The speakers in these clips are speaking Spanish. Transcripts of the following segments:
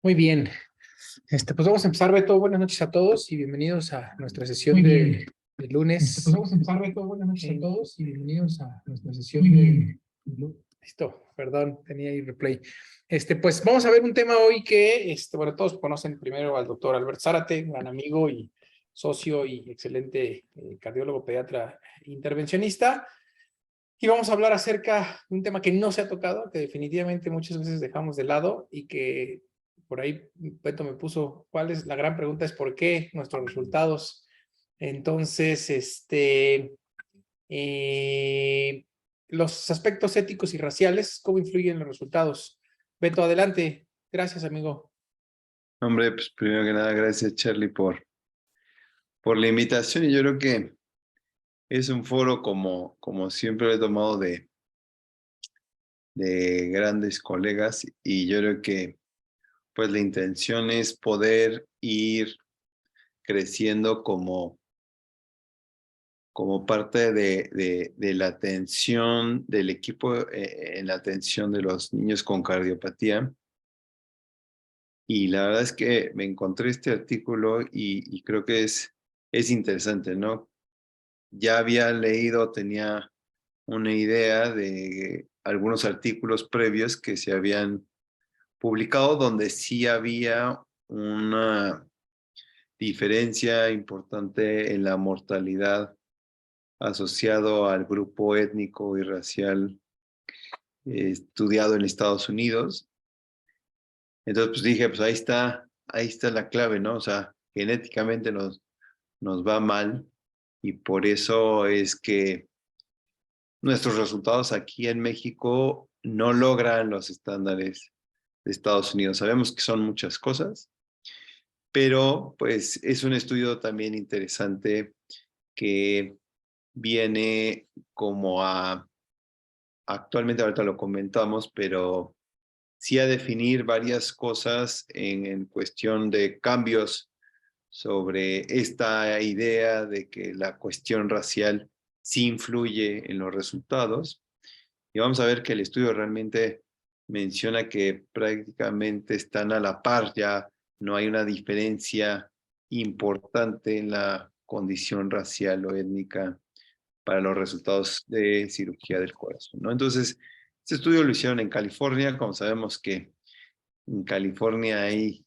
Muy bien. Pues vamos a empezar, Beto. Buenas noches a todos y bienvenidos a nuestra sesión Muy de, bien. de lunes. Pues vamos a empezar, Beto. Buenas noches a Eh, todos y bienvenidos a nuestra sesión de... Listo, perdón, tenía ahí replay. Pues vamos a ver un tema hoy que, bueno, todos conocen primero al doctor Albert Zárate, gran amigo y socio y excelente cardiólogo, pediatra, intervencionista. Y vamos a hablar acerca de un tema que no se ha tocado, que definitivamente muchas veces dejamos de lado y que por ahí Beto me puso, ¿cuál es la gran pregunta? Es ¿por qué nuestros resultados? Entonces, eh, los aspectos éticos y raciales, ¿cómo influyen en los resultados? Beto, adelante. Gracias, amigo. Hombre, pues primero que nada, gracias Charlie por la invitación y yo creo que es un foro como siempre lo he tomado de grandes colegas y yo creo que pues la intención es poder ir creciendo como parte de la atención del equipo en la atención de los niños con cardiopatía. Y la verdad es que me encontré este artículo y creo que es interesante, ¿no? Ya había leído, tenía una idea de algunos artículos previos que se habían publicado donde sí había una diferencia importante en la mortalidad asociado al grupo étnico y racial estudiado en Estados Unidos. Entonces, pues dije, pues ahí está la clave, ¿no? O sea, genéticamente nos va mal y por eso es que nuestros resultados aquí en México no logran los estándares de Estados Unidos. Sabemos que son muchas cosas, pero pues es un estudio también interesante que viene como actualmente ahorita lo comentamos, pero sí a definir varias cosas en cuestión de cambios sobre esta idea de que la cuestión racial sí influye en los resultados. Y vamos a ver que el estudio realmente menciona que prácticamente están a la par, ya no hay una diferencia importante en la condición racial o étnica para los resultados de cirugía del corazón, ¿no? Entonces, este estudio lo hicieron en California, como sabemos que en California hay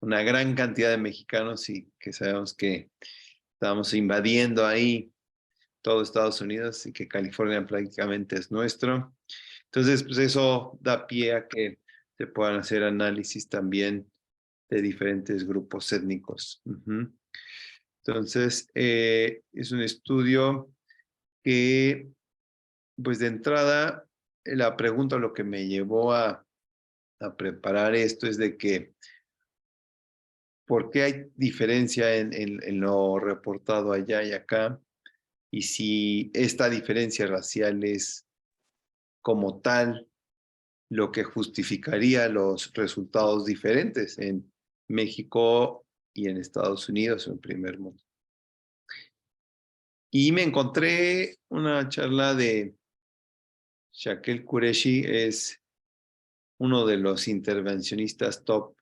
una gran cantidad de mexicanos y que sabemos que estamos invadiendo ahí todo Estados Unidos y que California prácticamente es nuestro. Entonces, pues eso da pie a que se puedan hacer análisis también de diferentes grupos étnicos. Entonces, es un estudio que, pues de entrada, la pregunta, lo que me llevó a preparar esto es de que, ¿por qué hay diferencia en lo reportado allá y acá? Y si esta diferencia racial es como tal lo que justificaría los resultados diferentes en México y en Estados Unidos en primer mundo. Y me encontré una charla de Shaquille Qureshi, es uno de los intervencionistas top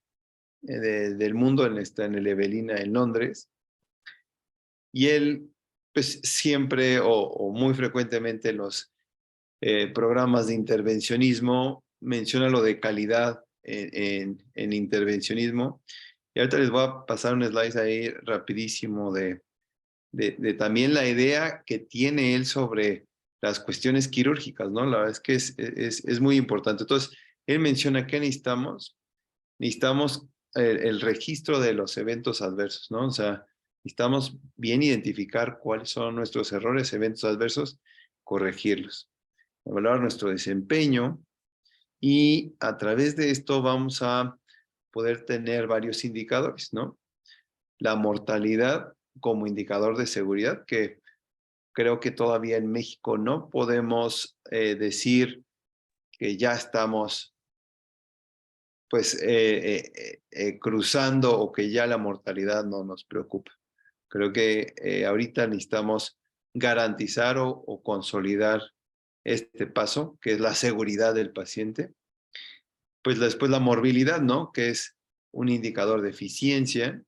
del mundo, está en el Evelina en Londres, y él pues siempre o muy frecuentemente en los programas de intervencionismo menciona lo de calidad en intervencionismo. Y ahorita les voy a pasar un slide ahí rapidísimo de también la idea que tiene él sobre las cuestiones quirúrgicas, ¿no? La verdad es que es muy importante. Entonces, él menciona que necesitamos el registro de los eventos adversos, ¿no? O sea, necesitamos bien identificar cuáles son nuestros errores, eventos adversos, corregirlos, evaluar nuestro desempeño y a través de esto vamos a poder tener varios indicadores, ¿no? La mortalidad como indicador de seguridad, que creo que todavía en México no podemos decir que ya estamos pues cruzando o que ya la mortalidad no nos preocupa. Creo que ahorita necesitamos garantizar o consolidar este paso, que es la seguridad del paciente. pues después la morbilidad, ¿no? Que es un indicador de eficiencia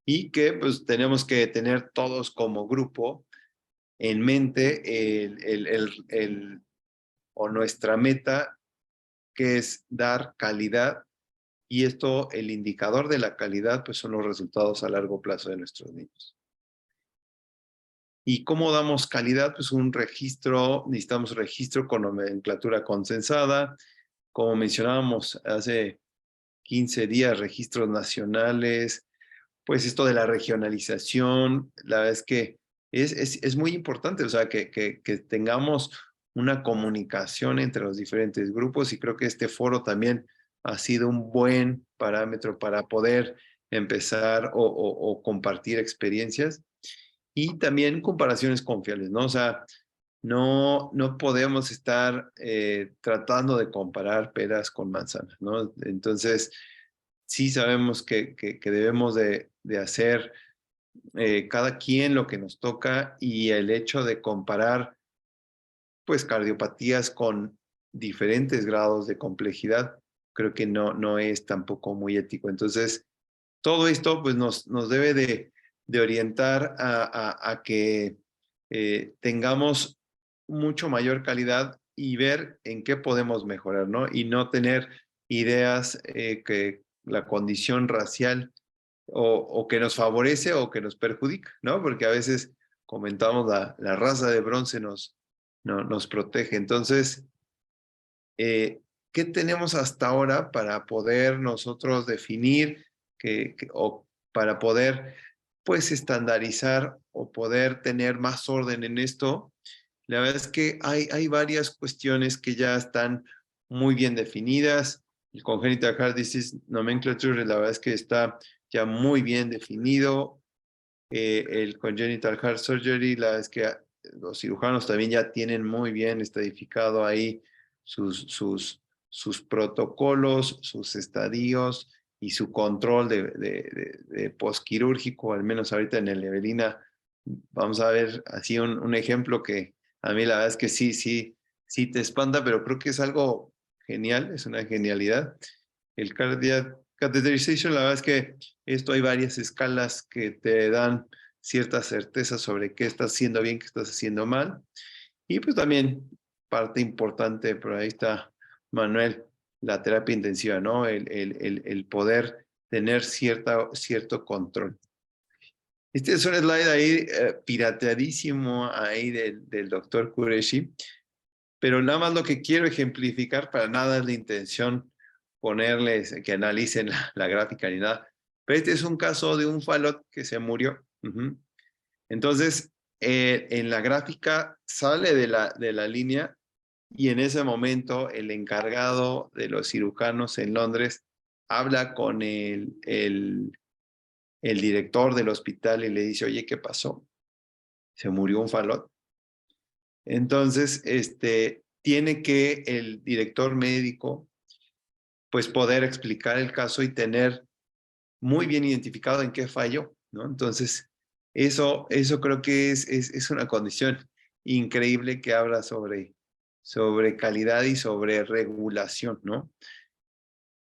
y que pues tenemos que tener todos como grupo en mente o nuestra meta, que es dar calidad, y esto, el indicador de la calidad, pues son los resultados a largo plazo de nuestros niños. ¿Y cómo damos calidad? Pues un registro, necesitamos registro con nomenclatura consensada, como mencionábamos hace 15 días, registros nacionales, pues esto de la regionalización, la verdad es que es muy importante, o sea, que tengamos una comunicación entre los diferentes grupos, y creo que este foro también ha sido un buen parámetro para poder empezar o compartir experiencias y también comparaciones confiables, ¿no? O sea, no podemos estar tratando de comparar peras con manzanas, ¿no? Entonces, sí sabemos que debemos de hacer cada quien lo que nos toca, y el hecho de comparar pues cardiopatías con diferentes grados de complejidad creo que no es tampoco muy ético. Entonces, todo esto pues nos debe de orientar a que tengamos mucho mayor calidad y ver en qué podemos mejorar, ¿no? Y no tener ideas que la condición racial o que nos favorece o que nos perjudica, ¿no? Porque a veces comentamos la raza de bronce nos protege. Entonces, ¿qué tenemos hasta ahora para poder nosotros definir o para poder, pues, estandarizar o poder tener más orden en esto? La verdad es que hay varias cuestiones que ya están muy bien definidas. El Congenital Heart Disease Nomenclature, la verdad es que está ya muy bien definido. El Congenital Heart Surgery, la verdad es que los cirujanos también ya tienen muy bien estadificado ahí sus protocolos, sus estadios y su control de postquirúrgico, al menos ahorita en el Evelina. Vamos a ver así un ejemplo que a mí la verdad es que sí te espanta, pero creo que es algo genial, es una genialidad. El cardiac catheterization, la verdad es que esto hay varias escalas que te dan cierta certeza sobre qué estás haciendo bien, qué estás haciendo mal. Y pues también parte importante, pero ahí está Manuel, la terapia intensiva, ¿no? El poder tener cierto control. Este es un slide ahí pirateadísimo ahí del doctor Qureshi, pero nada más lo que quiero ejemplificar, para nada es la intención ponerles que analicen la gráfica ni nada, pero este es un caso de un falot que se murió. Entonces, en la gráfica sale de la línea, y en ese momento el encargado de los cirujanos en Londres habla con el director del hospital y le dice, oye, ¿qué pasó? Se murió un falot. Entonces, tiene que el director médico pues poder explicar el caso y tener muy bien identificado en qué falló, ¿no? Entonces, eso creo que es una condición increíble que habla sobre calidad y sobre regulación, ¿no?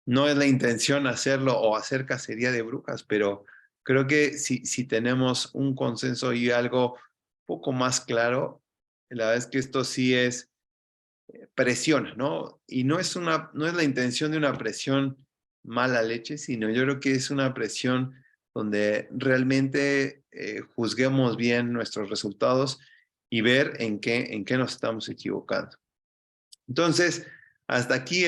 No es la intención hacerlo o hacer cacería de brujas, pero creo que si tenemos un consenso y algo un poco más claro, la verdad es que esto sí es presión, ¿no? Y no es la intención de una presión mala leche, sino yo creo que es una presión donde realmente juzguemos bien nuestros resultados y ver en qué nos estamos equivocando. Entonces, hasta aquí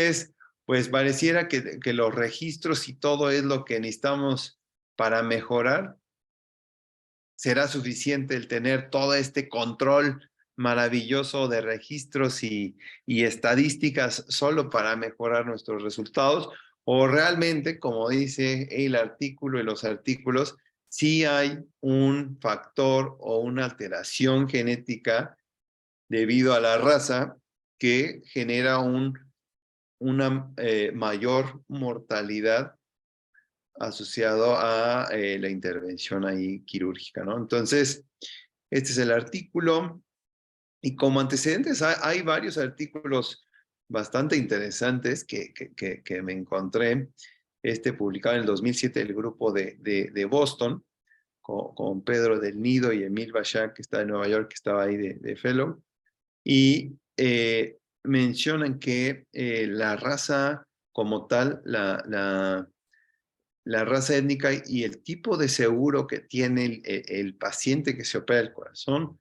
pues pareciera que los registros y todo es lo que necesitamos para mejorar. ¿Será suficiente el tener todo este control maravilloso de registros y estadísticas solo para mejorar nuestros resultados? ¿O realmente, como dice el artículo y los artículos, sí hay un factor o una alteración genética debido a la raza que genera una mayor mortalidad asociado a la intervención ahí quirúrgica, ¿no? Entonces, este es el artículo, y como antecedentes hay varios artículos bastante interesantes que me encontré, publicado en el 2007 el grupo de Boston, con Pedro del Nido y Emil Bashak, que está de Nueva York, que estaba ahí de fellow, y mencionan que la raza como tal, la raza étnica y el tipo de seguro que tiene el paciente que se opera el corazón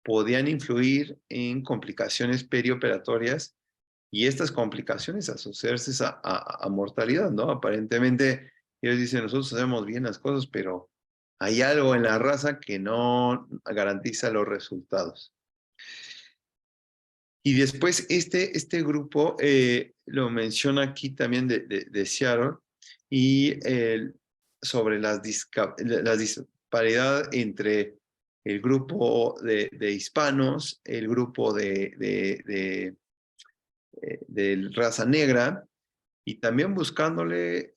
podían influir en complicaciones perioperatorias y estas complicaciones asociarse a mortalidad, ¿no? Aparentemente, ellos dicen, nosotros hacemos bien las cosas, pero hay algo en la raza que no garantiza los resultados. Y después este grupo lo menciona aquí también de Seattle y sobre la disparidad entre el grupo de hispanos, el grupo de raza negra, y también buscándole,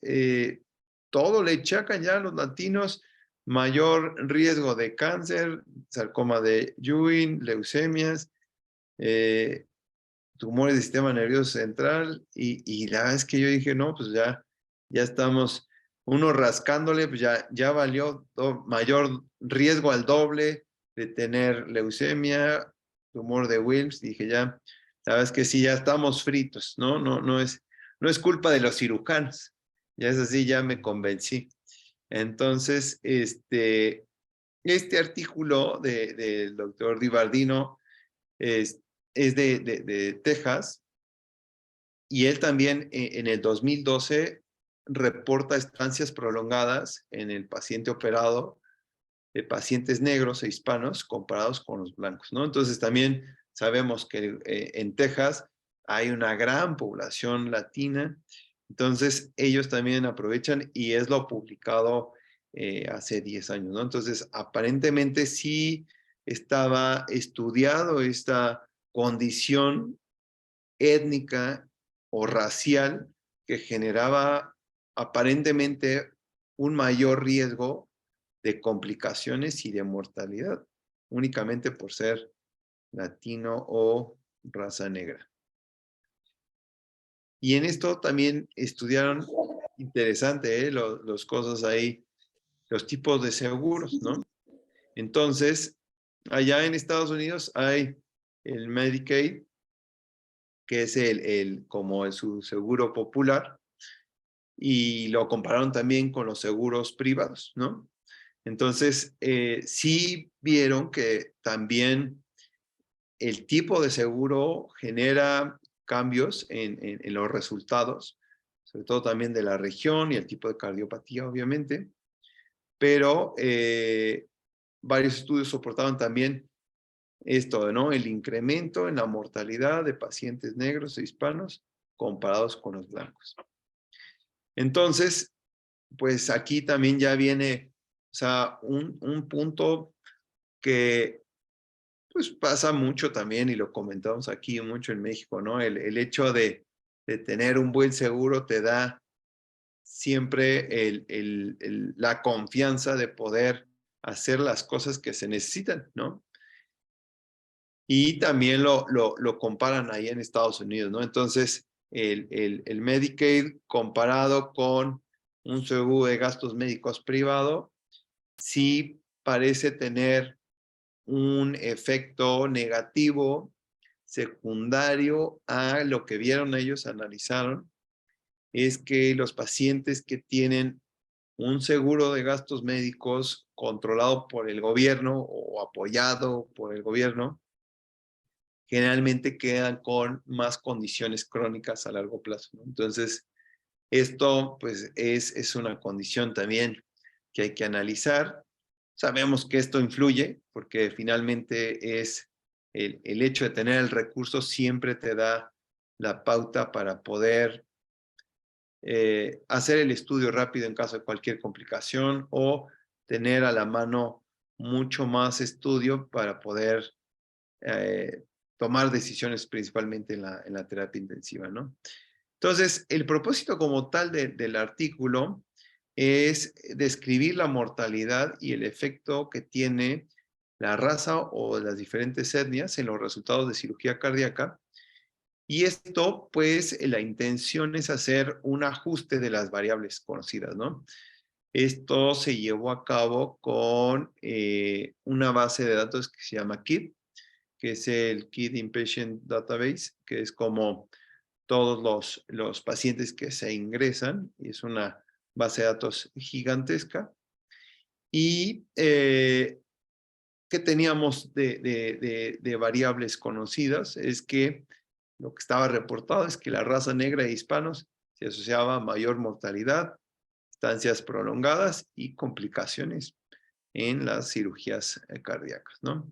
todo le achacan ya a los latinos, mayor riesgo de cáncer, sarcoma de Ewing, leucemias, tumores del sistema nervioso central, y la verdad es que yo dije, no, pues ya estamos, uno rascándole, pues ya valió mayor riesgo al doble de tener leucemia, tumor de Wilms, dije ya, la verdad es que sí, ya estamos fritos, ¿no? No es culpa de los cirujanos, ya es así, ya me convencí. Entonces, este artículo del doctor Di Bardino es de Texas, y él también en el 2012 reporta estancias prolongadas en el paciente operado de pacientes negros e hispanos comparados con los blancos, ¿no? Entonces también sabemos que en Texas hay una gran población latina, entonces ellos también aprovechan y es lo publicado hace 10 años, ¿no? Entonces aparentemente sí estaba estudiado esta condición étnica o racial que generaba aparentemente un mayor riesgo de complicaciones y de mortalidad, únicamente por ser latino o raza negra. Y en esto también estudiaron, interesante, los cosas ahí, los tipos de seguros, ¿no? Entonces, allá en Estados Unidos hay el Medicaid, que es como su seguro popular, y lo compararon también con los seguros privados, ¿no? Entonces, sí vieron que también el tipo de seguro genera cambios en los resultados, sobre todo también de la región y el tipo de cardiopatía, obviamente, pero varios estudios soportaban también esto, ¿no? El incremento en la mortalidad de pacientes negros e hispanos comparados con los blancos. Entonces, pues aquí también ya viene, o sea, un punto que pues pasa mucho también, y lo comentamos aquí mucho en México, ¿no? El hecho de tener un buen seguro te da siempre la confianza de poder hacer las cosas que se necesitan, ¿no? Y también lo comparan ahí en Estados Unidos, ¿no? Entonces, el Medicaid comparado con un seguro de gastos médicos privado, sí parece tener un efecto negativo secundario a lo que vieron ellos, analizaron, es que los pacientes que tienen un seguro de gastos médicos controlado por el gobierno o apoyado por el gobierno, generalmente quedan con más condiciones crónicas a largo plazo, ¿no? Entonces, esto pues es una condición también que hay que analizar. Sabemos que esto influye porque finalmente es el hecho de tener el recurso siempre te da la pauta para poder hacer el estudio rápido en caso de cualquier complicación o tener a la mano mucho más estudio para poder tomar decisiones principalmente en la terapia intensiva, ¿no? Entonces, el propósito como tal del artículo es describir la mortalidad y el efecto que tiene la raza o las diferentes etnias en los resultados de cirugía cardíaca Y esto, pues, la intención es hacer un ajuste de las variables conocidas, ¿no? Esto se llevó a cabo con una base de datos que se llama KID, que es el Kid Inpatient Database, que es como todos los pacientes que se ingresan, y es una base de datos gigantesca. Y ¿qué teníamos de variables conocidas? Es que lo que estaba reportado es que la raza negra de hispanos se asociaba a mayor mortalidad, estancias prolongadas y complicaciones en las cirugías cardíacas, ¿no?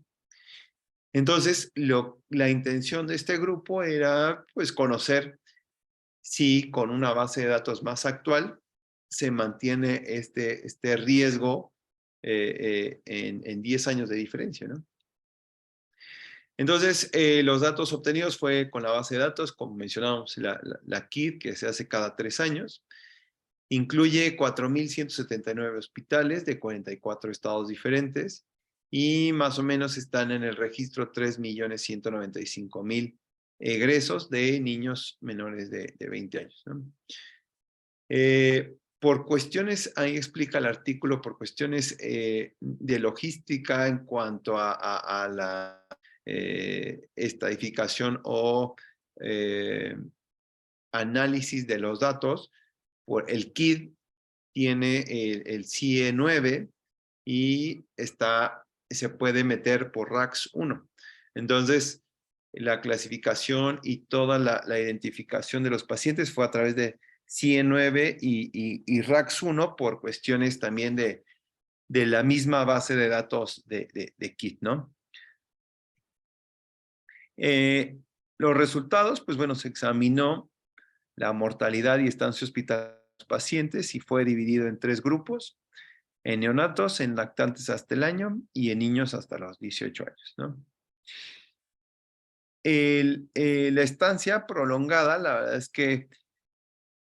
Entonces, la intención de este grupo era, pues, conocer si con una base de datos más actual se mantiene este riesgo en 10 años de diferencia, ¿no? Entonces, los datos obtenidos fue con la base de datos, como mencionábamos, la KID, que se hace cada 3 años. Incluye 4.179 hospitales de 44 estados diferentes y más o menos están en el registro 3.195.000 egresos de niños menores de 20 años, ¿no? Por cuestiones, ahí explica el artículo, por cuestiones de logística en cuanto a la estadificación o análisis de los datos, por el KID tiene el CIE9 y se puede meter por RAX1. Entonces, la clasificación y toda la identificación de los pacientes fue a través de CIE9 y RAX1 por cuestiones también de la misma base de datos de KID, ¿no? Los resultados, pues bueno, se examinó la mortalidad y estancia hospitalaria de los pacientes y fue dividido en 3 grupos: en neonatos, en lactantes hasta el año y en niños hasta los 18 años, ¿no? La estancia prolongada, la verdad es que,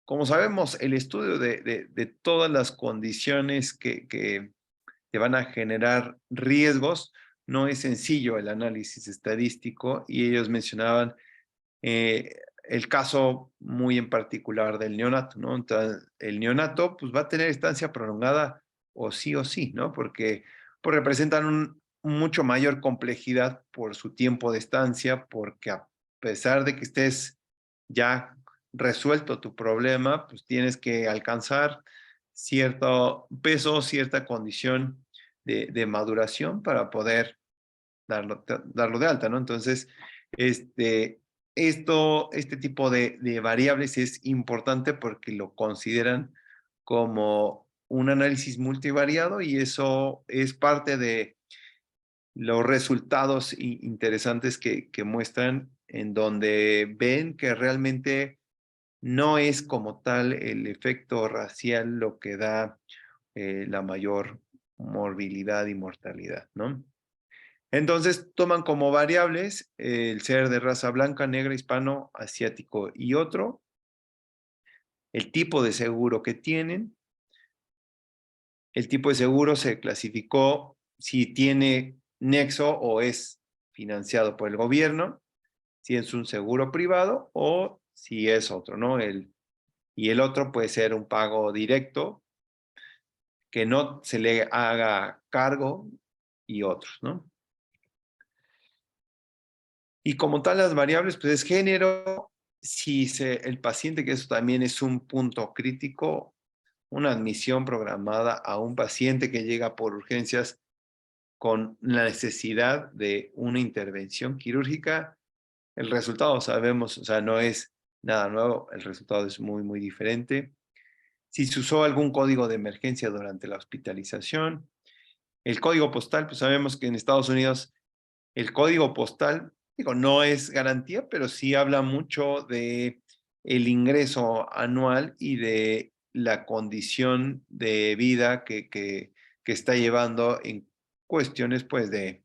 como sabemos, el estudio de todas las condiciones que te van a generar riesgos no es sencillo el análisis estadístico, y ellos mencionaban el caso muy en particular del neonato, ¿no? Entonces, el neonato pues, va a tener estancia prolongada o sí, ¿no? Porque pues, representan mucho mayor complejidad por su tiempo de estancia, porque a pesar de que estés ya resuelto tu problema, pues tienes que alcanzar cierto peso, cierta condición de maduración para poder darlo de alta, ¿no? Entonces, este tipo de variables es importante porque lo consideran como un análisis multivariado, y eso es parte de los resultados interesantes que muestran, en donde ven que realmente no es como tal el efecto racial lo que da la mayor morbilidad y mortalidad, ¿no? Entonces toman como variables el ser de raza blanca, negra, hispano, asiático y otro, el tipo de seguro que tienen. El tipo de seguro se clasificó si tiene nexo o es financiado por el gobierno, si es un seguro privado o si es otro, ¿no? Y el otro puede ser un pago directo, que no se le haga cargo, y otros, ¿no? Y como tal, las variables, pues es género, si el paciente, que eso también es un punto crítico, una admisión programada a un paciente que llega por urgencias con la necesidad de una intervención quirúrgica, el resultado sabemos, o sea, no es nada nuevo, el resultado es muy diferente. Si se usó algún código de emergencia durante la hospitalización, el código postal, pues sabemos que en Estados Unidos el código postal, digo, no es garantía, pero sí habla mucho de el ingreso anual y de la condición de vida que está llevando en cuestiones, pues, de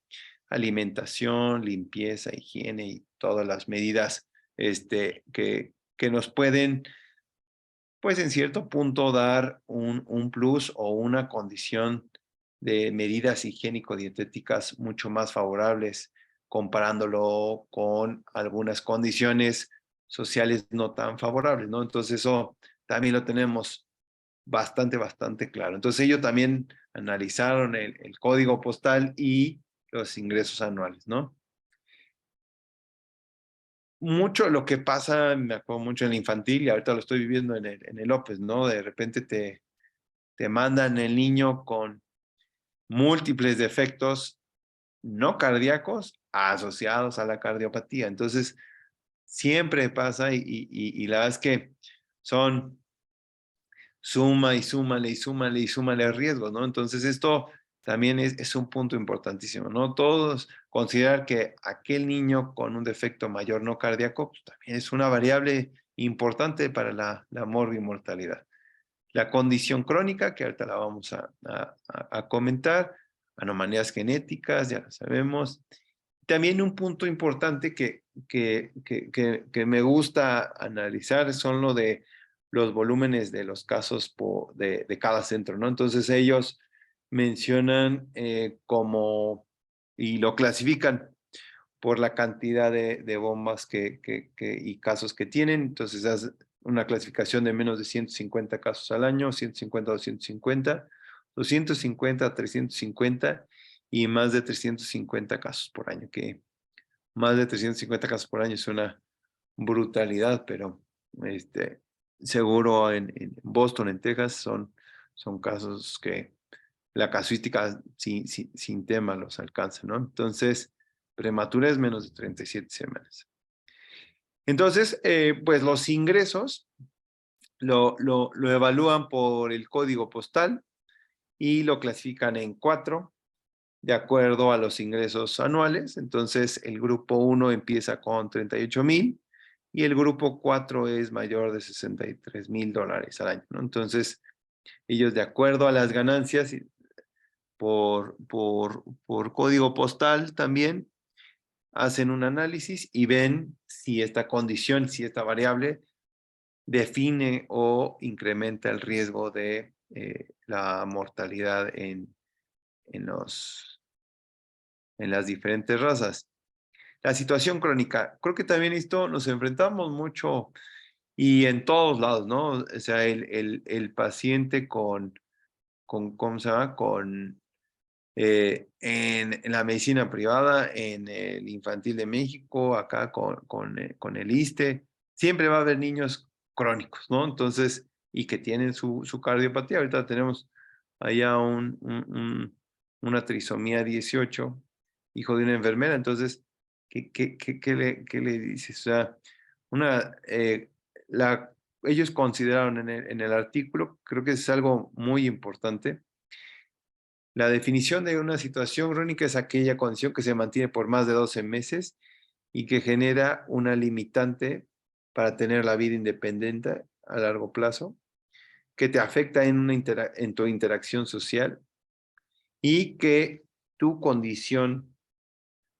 alimentación, limpieza, higiene y todas las medidas que nos pueden, pues, en cierto punto dar un plus o una condición de medidas higiénico-dietéticas mucho más favorables, comparándolo con algunas condiciones sociales no tan favorables, ¿no? Entonces eso también lo tenemos bastante claro. Entonces ellos también analizaron el código postal y los ingresos anuales, ¿no? Mucho lo que pasa, me acuerdo mucho en el infantil y ahorita lo estoy viviendo en el López, ¿no? De repente te mandan el niño con múltiples defectos no cardíacos asociados a la cardiopatía. Entonces, siempre pasa y la verdad es que son suma y súmale riesgos, ¿no? Entonces, esto también es un punto importantísimo, ¿no? Todos considerar que aquel niño con un defecto mayor no cardíaco pues, también es una variable importante para la morbimortalidad. La condición crónica, que ahorita la vamos a comentar, anomalías genéticas, ya lo sabemos. También un punto importante que me gusta analizar son lo de los volúmenes de los casos de cada centro, ¿no? Entonces ellos mencionan y lo clasifican por la cantidad de bombas y casos que tienen. Entonces, es una clasificación de menos de 150 casos al año, 150 a 250, 250 a 350 y más de 350 casos por año, que más de 350 casos por año es una brutalidad, pero seguro en Boston, en Texas, son casos que la casuística sin tema los alcanza, ¿no? Entonces, prematura es menos de 37 semanas. Entonces, pues los ingresos lo evalúan por el código postal y lo clasifican en 4 de acuerdo a los ingresos anuales. Entonces, el grupo 1 empieza con 38,000 y el grupo 4 es mayor de $63,000 al año, ¿no? Entonces, ellos de acuerdo a las ganancias por código postal también hacen un análisis y ven si esta condición, si esta variable define o incrementa el riesgo de la mortalidad en las diferentes razas. La situación crónica, creo que también esto nos enfrentamos mucho y en todos lados, ¿no? O sea, el paciente ¿cómo se llama? En la medicina privada, en el infantil de México, acá con el ISSSTE, siempre va a haber niños crónicos, ¿no? Entonces, y que tienen su cardiopatía. Ahorita tenemos allá una trisomía 18, hijo de una enfermera. Entonces, ¿qué le dices? O sea, ellos consideraron en el artículo, creo que es algo muy importante. La definición de una situación crónica es aquella condición que se mantiene por más de 12 meses y que genera una limitante para tener la vida independiente a largo plazo, que te afecta en tu interacción social y que tu condición,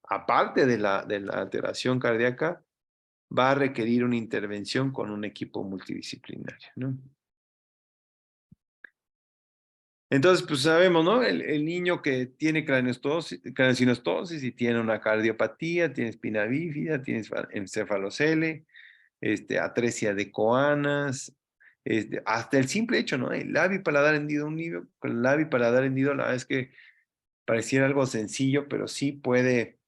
aparte de la alteración cardíaca, va a requerir una intervención con un equipo multidisciplinario, ¿no? Entonces, pues sabemos, ¿no? El niño que tiene craniosynostosis y tiene una cardiopatía, tiene espina bífida, tiene encefalocele, atresia de coanas, hasta el simple hecho, ¿no? El labio y paladar hendido, con el labio y paladar hendido, la verdad es que pareciera algo sencillo, pero sí puede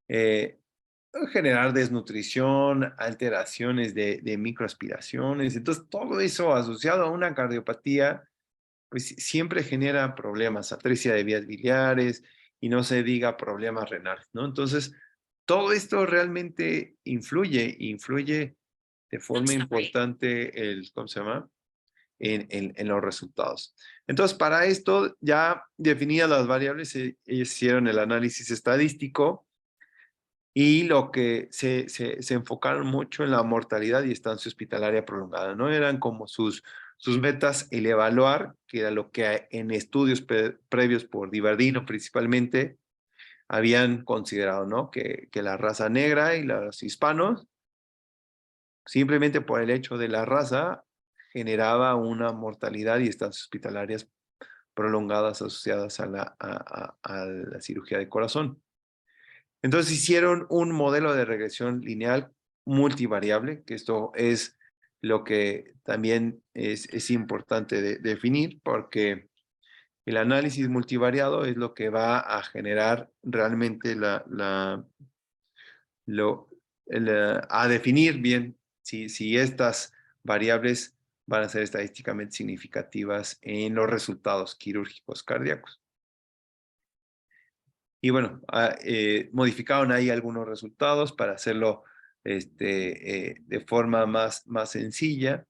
generar desnutrición, alteraciones de microaspiraciones. Entonces, todo eso asociado a una cardiopatía pues siempre genera problemas, atresia de vías biliares y no se diga problemas renales, ¿no? Entonces, todo esto realmente influye de forma importante ¿cómo se llama? En los resultados. Entonces, para esto, ya definidas las variables, ellos hicieron el análisis estadístico y lo que se enfocaron mucho en la mortalidad y estancia hospitalaria prolongada, ¿no? Eran como sus metas el evaluar, que era lo que en estudios previos por Divardino principalmente habían considerado, ¿no? Que la raza negra y los hispanos, simplemente por el hecho de la raza, generaba una mortalidad y estancias hospitalarias prolongadas asociadas a la cirugía de corazón. Entonces hicieron un modelo de regresión lineal multivariable, que esto es lo que también es importante definir, porque el análisis multivariado es lo que va a generar realmente a definir bien si estas variables van a ser estadísticamente significativas en los resultados quirúrgicos cardíacos. Y bueno, modificaron ahí algunos resultados para hacerlo de forma más sencilla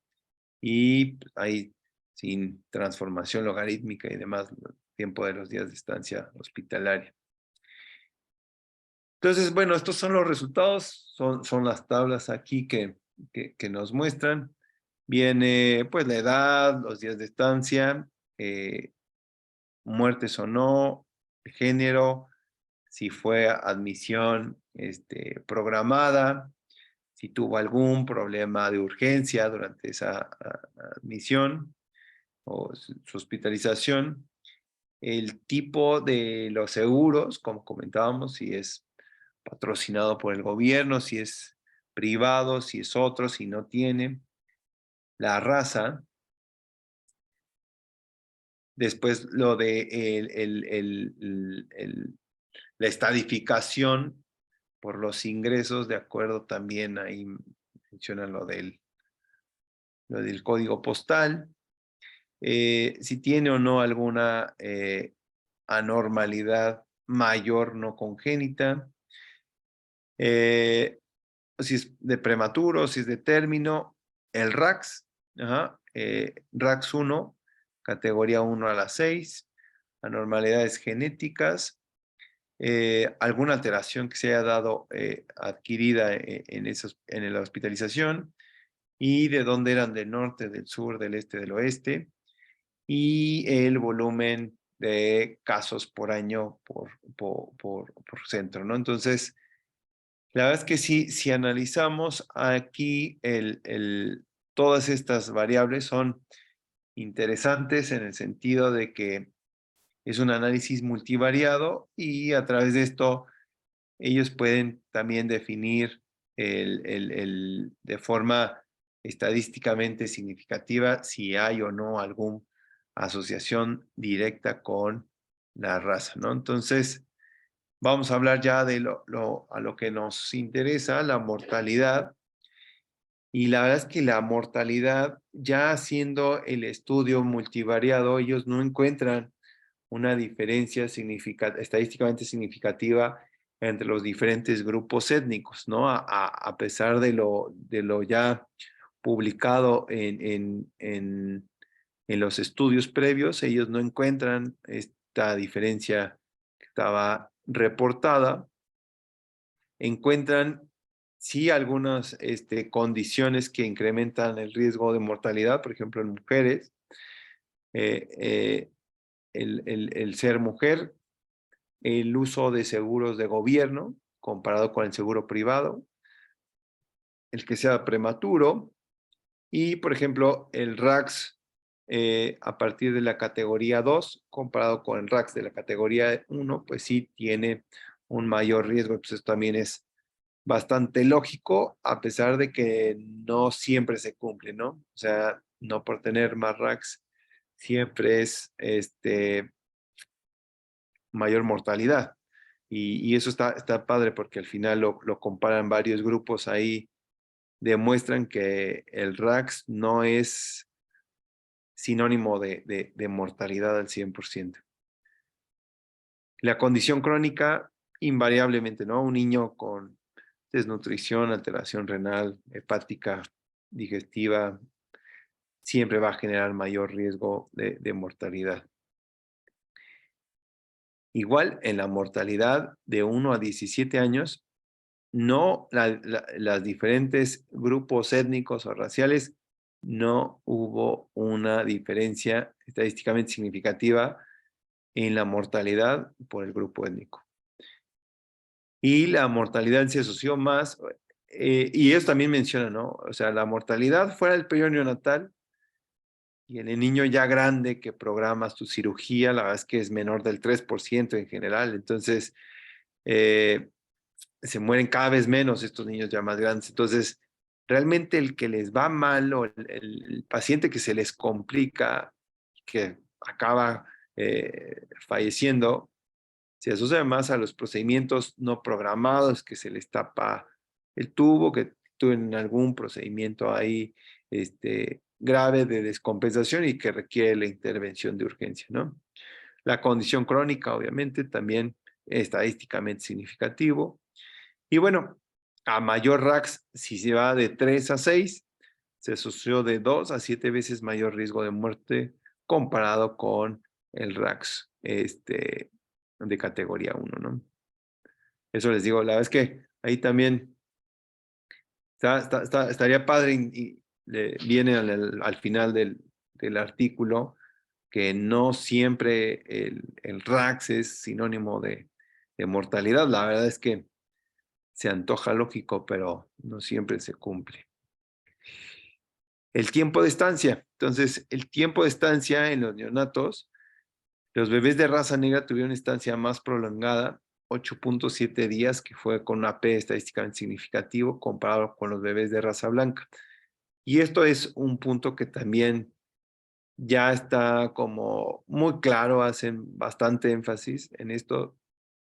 y ahí sin transformación logarítmica y demás, tiempo de los días de estancia hospitalaria. Entonces, bueno, estos son los resultados, son las tablas aquí que nos muestran. Viene pues la edad, los días de estancia, muertes o no, género, si fue admisión programada, si tuvo algún problema de urgencia durante esa admisión o su hospitalización, el tipo de los seguros, como comentábamos, si es patrocinado por el gobierno, si es privado, si es otro, si no tiene, la raza, después lo de la estadificación por los ingresos, de acuerdo también ahí mencionan lo del código postal, si tiene o no alguna anormalidad mayor no congénita, si es de prematuro, si es de término, el RAX, RAX 1, categoría 1 a la 6, anormalidades genéticas, alguna alteración que se haya dado adquirida en la hospitalización y de dónde eran, del norte, del sur, del este, del oeste, y el volumen de casos por año por centro, ¿no? Entonces, la verdad es que si analizamos aquí todas estas variables son interesantes en el sentido de que es un análisis multivariado y a través de esto ellos pueden también definir de forma estadísticamente significativa si hay o no alguna asociación directa con la raza, ¿no? Entonces, vamos a hablar ya de a lo que nos interesa, la mortalidad. Y la verdad es que la mortalidad, ya haciendo el estudio multivariado, ellos no encuentran una diferencia estadísticamente significativa entre los diferentes grupos étnicos, ¿no? A pesar de lo ya publicado en los estudios previos, ellos no encuentran esta diferencia que estaba reportada. Encuentran sí algunas condiciones que incrementan el riesgo de mortalidad, por ejemplo, en mujeres, el ser mujer, el uso de seguros de gobierno comparado con el seguro privado, el que sea prematuro y, por ejemplo, el RAX a partir de la categoría 2 comparado con el RAX de la categoría 1, pues sí tiene un mayor riesgo. Pues eso también es bastante lógico, a pesar de que no siempre se cumple, ¿no? O sea, no por tener más RAX siempre es mayor mortalidad. Y eso está padre porque al final lo comparan varios grupos ahí, demuestran que el RAX no es sinónimo de mortalidad al 100%. La condición crónica, invariablemente, ¿no? Un niño con desnutrición, alteración renal, hepática, digestiva, siempre va a generar mayor riesgo de mortalidad. Igual en la mortalidad de 1 a 17 años, no las diferentes grupos étnicos o raciales, no hubo una diferencia estadísticamente significativa en la mortalidad por el grupo étnico. Y la mortalidad se asoció más, y ellos también mencionan, ¿no? O sea, la mortalidad fuera del periodo neonatal y en el niño ya grande que programas tu cirugía, la verdad es que es menor del 3% en general. Entonces, se mueren cada vez menos estos niños ya más grandes. Entonces, realmente el que les va mal o el paciente que se les complica, que acaba falleciendo, se asocia más a los procedimientos no programados, que se les tapa el tubo, que tienen algún procedimiento ahí grave de descompensación y que requiere la intervención de urgencia, ¿no? La condición crónica, obviamente, también estadísticamente significativo. Y bueno, a mayor RAX, si se va de 3 a 6, se asoció de 2 a 7 veces mayor riesgo de muerte comparado con el RAX de categoría 1, ¿no? Eso les digo, la verdad es que ahí también estaría padre y viene al final del artículo que no siempre el RAX es sinónimo de mortalidad. La verdad es que se antoja lógico, pero no siempre se cumple. El tiempo de estancia. Entonces, el tiempo de estancia en los neonatos, los bebés de raza negra tuvieron estancia más prolongada, 8.7 días, que fue con una P estadísticamente significativo comparado con los bebés de raza blanca. Y esto es un punto que también ya está como muy claro, hacen bastante énfasis en esto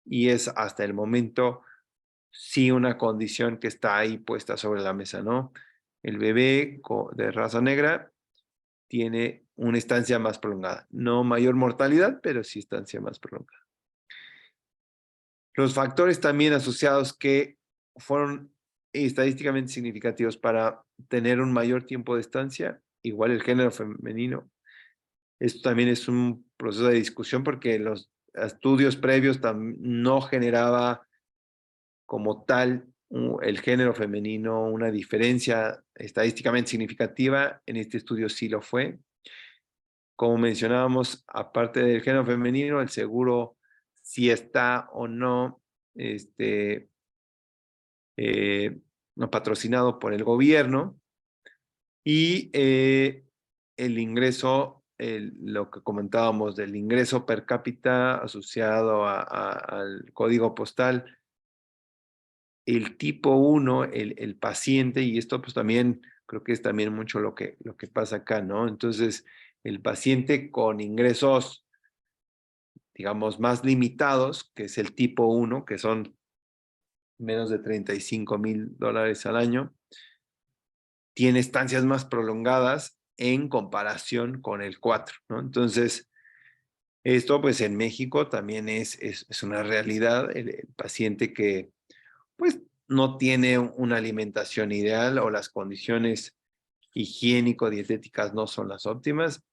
y es hasta el momento sí una condición que está ahí puesta sobre la mesa, ¿no? El bebé de raza negra tiene una estancia más prolongada. No mayor mortalidad, pero sí estancia más prolongada. Los factores también asociados que fueron estadísticamente significativos para tener un mayor tiempo de estancia, igual el género femenino. Esto también es un proceso de discusión porque los estudios previos no generaba como tal el género femenino una diferencia estadísticamente significativa. En este estudio sí lo fue. Como mencionábamos, aparte del género femenino, el seguro si está o no no patrocinado por el gobierno y el ingreso, lo que comentábamos del ingreso per cápita asociado al código postal, el tipo 1, el paciente, y esto pues también creo que es también mucho lo que pasa acá, ¿no? Entonces, el paciente con ingresos, digamos, más limitados, que es el tipo 1, que son menos de $35,000 al año, tiene estancias más prolongadas en comparación con el 4, ¿no? Entonces, esto pues en México también es una realidad. El paciente que pues no tiene una alimentación ideal o las condiciones higiénico-dietéticas no son las óptimas,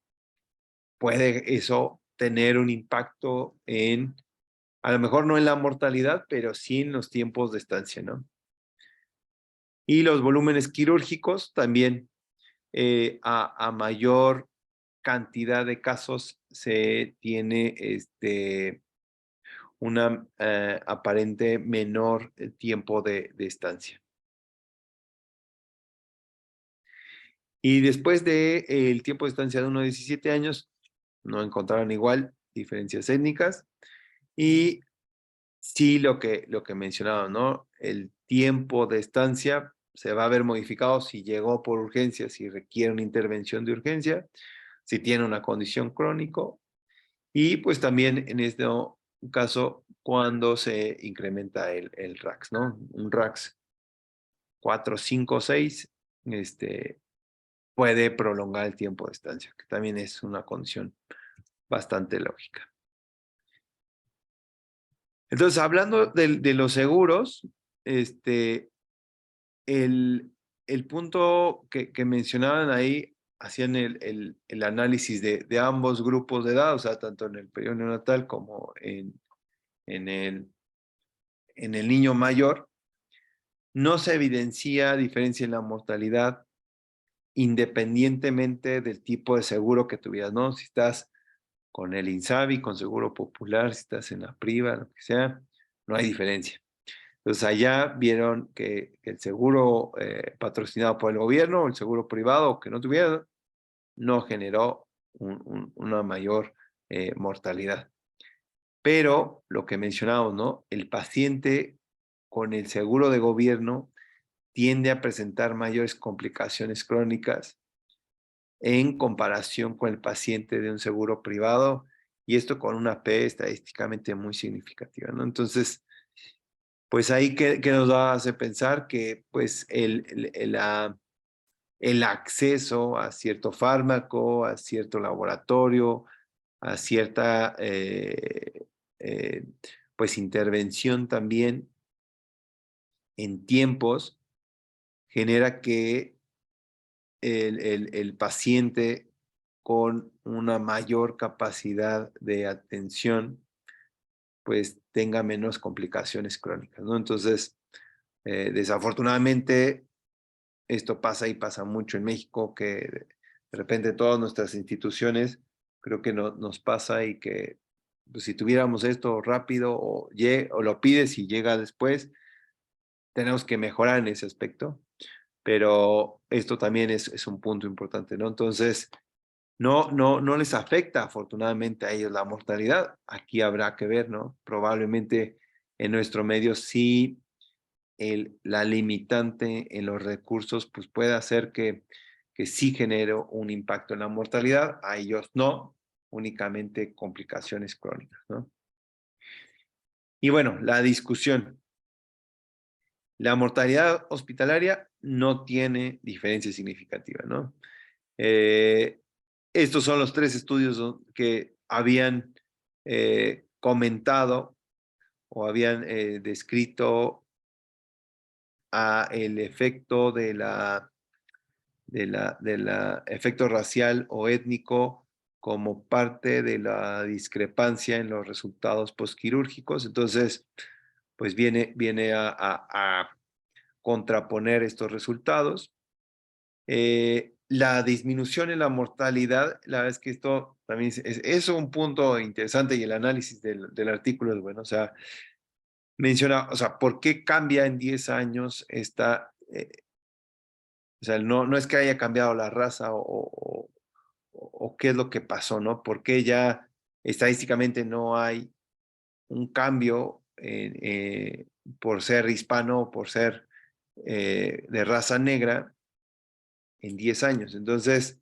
puede eso tener un impacto en, a lo mejor no en la mortalidad, pero sí en los tiempos de estancia, ¿no? Y los volúmenes quirúrgicos también a mayor cantidad de casos se tiene una aparente menor tiempo de estancia. Y después del tiempo de estancia de unos 17 años, no encontraron igual diferencias étnicas. Y sí lo que mencionaba, ¿no? El tiempo de estancia se va a ver modificado si llegó por urgencia, si requiere una intervención de urgencia, si tiene una condición crónica y pues también en este caso cuando se incrementa el RAX, ¿no? Un RAX 4, 5, 6 puede prolongar el tiempo de estancia, que también es una condición bastante lógica. Entonces, hablando de los seguros, el punto que mencionaban ahí, hacían el análisis de ambos grupos de edad, o sea, tanto en el periodo neonatal como en el niño mayor, no se evidencia diferencia en la mortalidad independientemente del tipo de seguro que tuvieras, ¿no? Si estás con el INSABI, con Seguro Popular, si estás en la priva, lo que sea, no hay diferencia. Entonces allá vieron que el seguro patrocinado por el gobierno o el seguro privado que no tuviera, no generó una mayor mortalidad. Pero lo que mencionamos, ¿no? El paciente con el seguro de gobierno tiende a presentar mayores complicaciones crónicas en comparación con el paciente de un seguro privado, y esto con una P estadísticamente muy significativa, ¿no? Entonces, pues ahí que nos va a hacer pensar que pues el acceso a cierto fármaco, a cierto laboratorio, a cierta eh, pues intervención también en tiempos, genera que el paciente con una mayor capacidad de atención pues tenga menos complicaciones crónicas, ¿no? Entonces, desafortunadamente, esto pasa y pasa mucho en México, que de repente todas nuestras instituciones, creo que nos pasa y que pues, si tuviéramos esto rápido o lo pides y llega después, tenemos que mejorar en ese aspecto, pero esto también es un punto importante, ¿no? Entonces, no les afecta afortunadamente a ellos la mortalidad. Aquí habrá que ver, ¿no? Probablemente en nuestro medio sí la limitante en los recursos pues puede hacer que sí genere un impacto en la mortalidad, a ellos no, únicamente complicaciones crónicas, ¿no? Y bueno, la discusión. La mortalidad hospitalaria no tiene diferencia significativa, ¿no? Estos son los 3 estudios que habían comentado o habían descrito el efecto de la efecto racial o étnico como parte de la discrepancia en los resultados postquirúrgicos. Entonces, pues viene a contraponer estos resultados. La disminución en la mortalidad, la verdad es que esto también es un punto interesante, y el análisis del artículo es bueno. O sea, menciona, o sea, ¿por qué cambia en 10 años esta? O sea, no es que haya cambiado la raza o qué es lo que pasó, ¿no? ¿Por qué ya estadísticamente no hay un cambio por ser hispano o por ser de raza negra en 10 años? Entonces,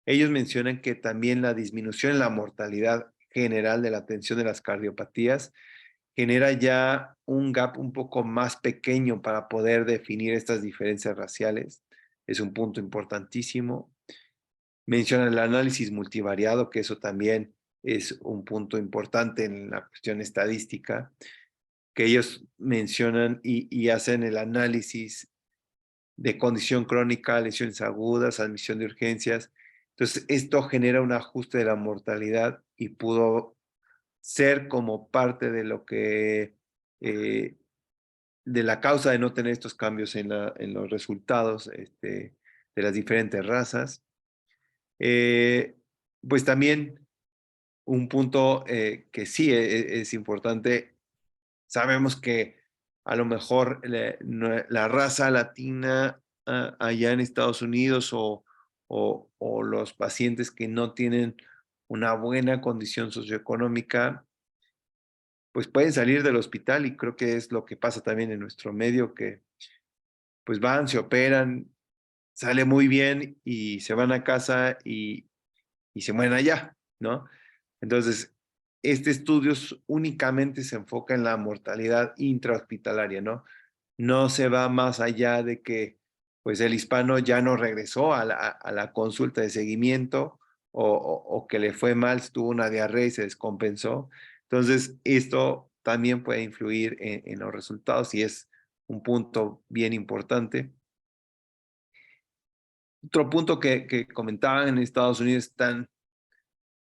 ellos mencionan que también la disminución en la mortalidad general de la atención de las cardiopatías genera ya un gap un poco más pequeño para poder definir estas diferencias raciales. Es un punto importantísimo. Mencionan el análisis multivariado, que eso también es un punto importante en la cuestión estadística, que ellos mencionan y hacen el análisis de condición crónica, lesiones agudas, admisión de urgencias. Entonces, esto genera un ajuste de la mortalidad y pudo ser como parte de lo que, de la causa de no tener estos cambios en los resultados de las diferentes razas. Pues también un punto que sí es importante, sabemos que a lo mejor la raza latina allá en Estados Unidos o los pacientes que no tienen una buena condición socioeconómica, pues pueden salir del hospital, y creo que es lo que pasa también en nuestro medio, que pues van, se operan, sale muy bien y se van a casa y se mueren allá, ¿no? Entonces, este estudio únicamente se enfoca en la mortalidad intrahospitalaria, ¿no? No se va más allá de que pues el hispano ya no regresó a la consulta de seguimiento o que le fue mal, tuvo una diarrea y se descompensó. Entonces, esto también puede influir en los resultados y es un punto bien importante. Otro punto que comentaban: en Estados Unidos están,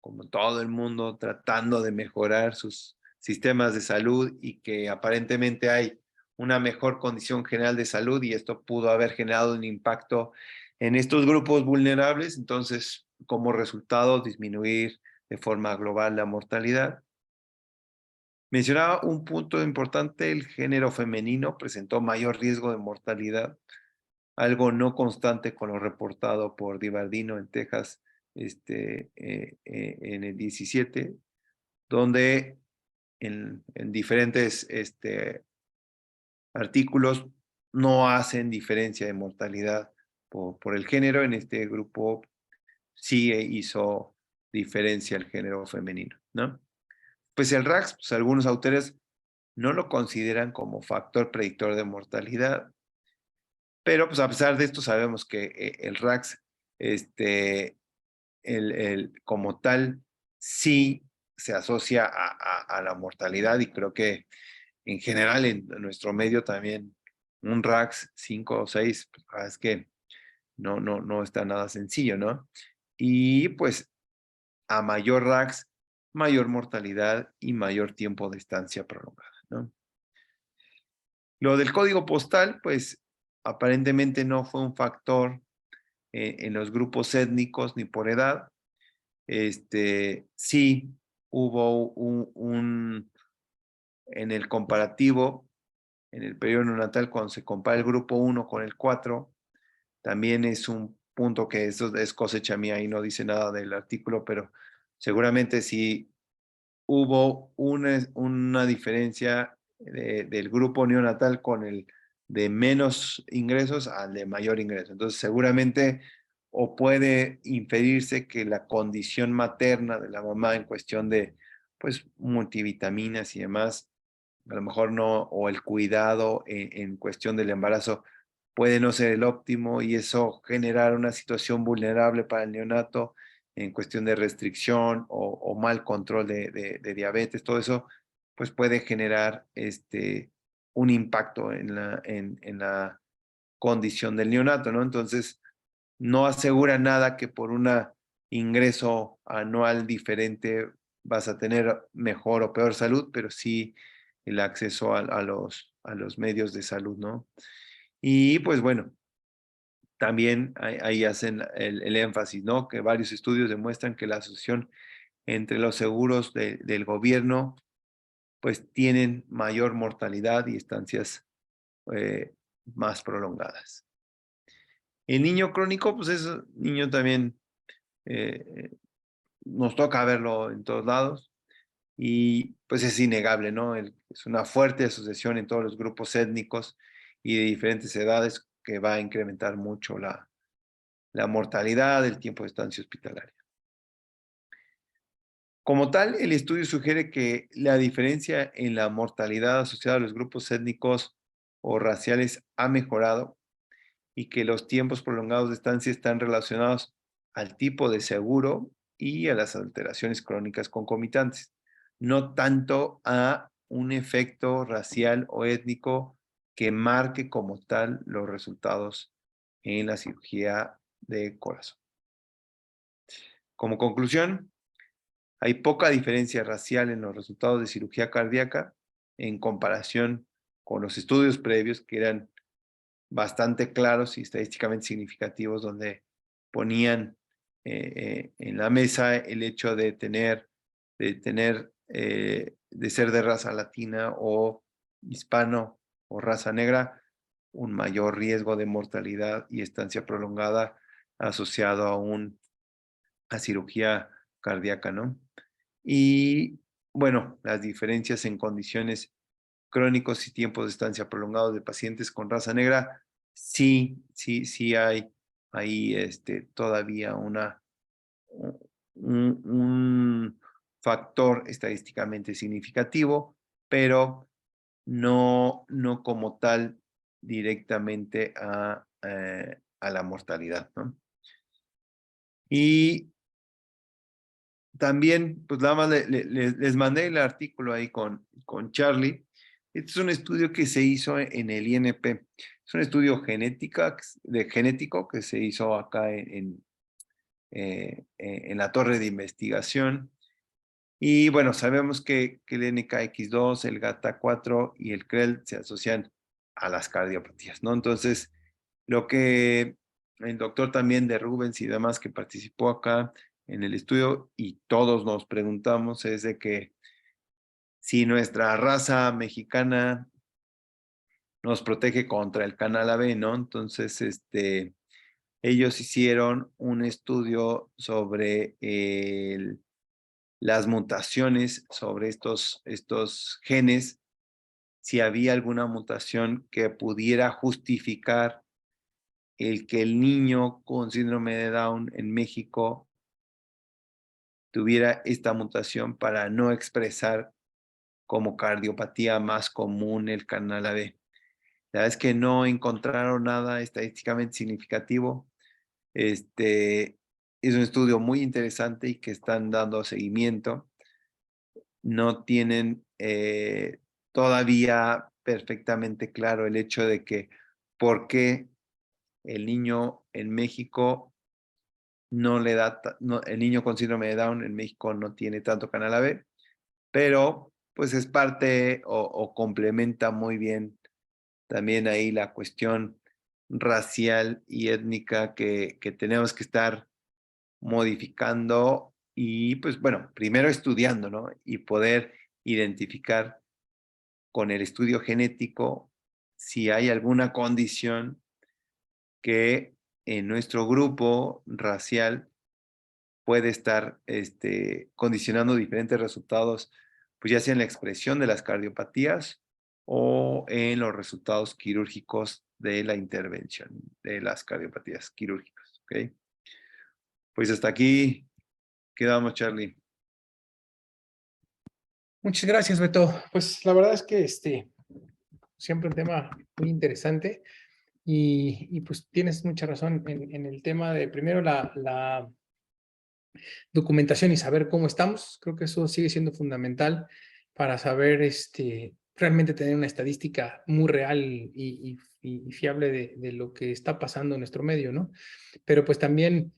como todo el mundo, tratando de mejorar sus sistemas de salud, y que aparentemente hay una mejor condición general de salud, y esto pudo haber generado un impacto en estos grupos vulnerables. Entonces, como resultado, disminuir de forma global la mortalidad. Mencionaba un punto importante: el género femenino presentó mayor riesgo de mortalidad, algo no constante con lo reportado por Divardino en Texas en el 17, donde en diferentes artículos no hacen diferencia de mortalidad por el género. En este grupo sí hizo diferencia el género femenino, ¿no? Pues el RAX, pues algunos autores no lo consideran como factor predictor de mortalidad, pero pues a pesar de esto sabemos que el RAX, como tal, sí se asocia a la mortalidad, y creo que en general en nuestro medio también un RAX 5 o 6, pues, es que no está nada sencillo, ¿no? Y pues a mayor RAX, mayor mortalidad y mayor tiempo de estancia prolongada, ¿no? Lo del código postal, pues aparentemente no fue un factor en los grupos étnicos ni por edad. Sí hubo en el comparativo, en el periodo neonatal, cuando se compara el grupo 1 con el 4, también es un punto que eso es cosecha mía y no dice nada del artículo, pero seguramente sí hubo una diferencia del grupo neonatal con el de menos ingresos al de mayor ingreso. Entonces, seguramente o puede inferirse que la condición materna de la mamá en cuestión de, pues, multivitaminas y demás, a lo mejor no, o el cuidado en cuestión del embarazo puede no ser el óptimo, y eso generar una situación vulnerable para el neonato en cuestión de restricción o mal control de diabetes. Todo eso pues puede generar un impacto en la condición del neonato, ¿no? Entonces, no asegura nada que por un ingreso anual diferente vas a tener mejor o peor salud, pero sí el acceso a los medios de salud, ¿no? Y pues bueno, también ahí hacen el énfasis, ¿no? Que varios estudios demuestran que la asociación entre los seguros del gobierno pues tienen mayor mortalidad y estancias más prolongadas. El niño crónico, pues es niño también, nos toca verlo en todos lados, y pues es innegable, ¿no? Es una fuerte asociación en todos los grupos étnicos y de diferentes edades que va a incrementar mucho la mortalidad, el tiempo de estancia hospitalaria. Como tal, el estudio sugiere que la diferencia en la mortalidad asociada a los grupos étnicos o raciales ha mejorado, y que los tiempos prolongados de estancia están relacionados al tipo de seguro y a las alteraciones crónicas concomitantes, no tanto a un efecto racial o étnico que marque como tal los resultados en la cirugía de corazón. Como conclusión, hay poca diferencia racial en los resultados de cirugía cardíaca en comparación con los estudios previos, que eran bastante claros y estadísticamente significativos, donde ponían en la mesa el hecho de ser de raza latina o hispano o raza negra, un mayor riesgo de mortalidad y estancia prolongada asociado a cirugía cardíaca, ¿no? Y bueno, las diferencias en condiciones crónicos y tiempos de estancia prolongados de pacientes con raza negra, sí hay ahí todavía un factor estadísticamente significativo, pero no como tal directamente a la mortalidad, ¿no? Y también, pues nada más les mandé el artículo ahí con Charlie. Este es un estudio que se hizo en el INP. Es un estudio genético que se hizo acá en la torre de investigación. Y bueno, sabemos que el NKX2, el GATA4 y el CREL se asocian a las cardiopatías, ¿no? Entonces, lo que el doctor también de Rubens y demás que participó acá en el estudio, y todos nos preguntamos, es de que si nuestra raza mexicana nos protege contra el canal AB, ¿no? Entonces, ellos hicieron un estudio sobre las mutaciones sobre estos genes, si había alguna mutación que pudiera justificar el que el niño con síndrome de Down en México tuviera esta mutación para no expresar como cardiopatía más común el canal AB. La verdad es que no encontraron nada estadísticamente significativo. Es un estudio muy interesante y que están dando seguimiento. No tienen todavía perfectamente claro el hecho de que por qué el niño en México no le da, el niño con síndrome de Down en México no tiene tanto canal AB, pero pues es parte o complementa muy bien también ahí la cuestión racial y étnica que tenemos que estar modificando y pues bueno, primero estudiando, ¿no? Y poder identificar con el estudio genético si hay alguna condición que en nuestro grupo racial puede estar condicionando diferentes resultados, pues ya sea en la expresión de las cardiopatías o en los resultados quirúrgicos de la intervención de las cardiopatías quirúrgicas. ¿Ok? Pues hasta aquí quedamos, Charlie. Muchas gracias, Beto. Pues la verdad es que siempre un tema muy interesante y pues tienes mucha razón en el tema de primero la documentación y saber cómo estamos. Creo que eso sigue siendo fundamental para saber realmente tener una estadística muy real y fiable de lo que está pasando en nuestro medio, ¿no? Pero pues también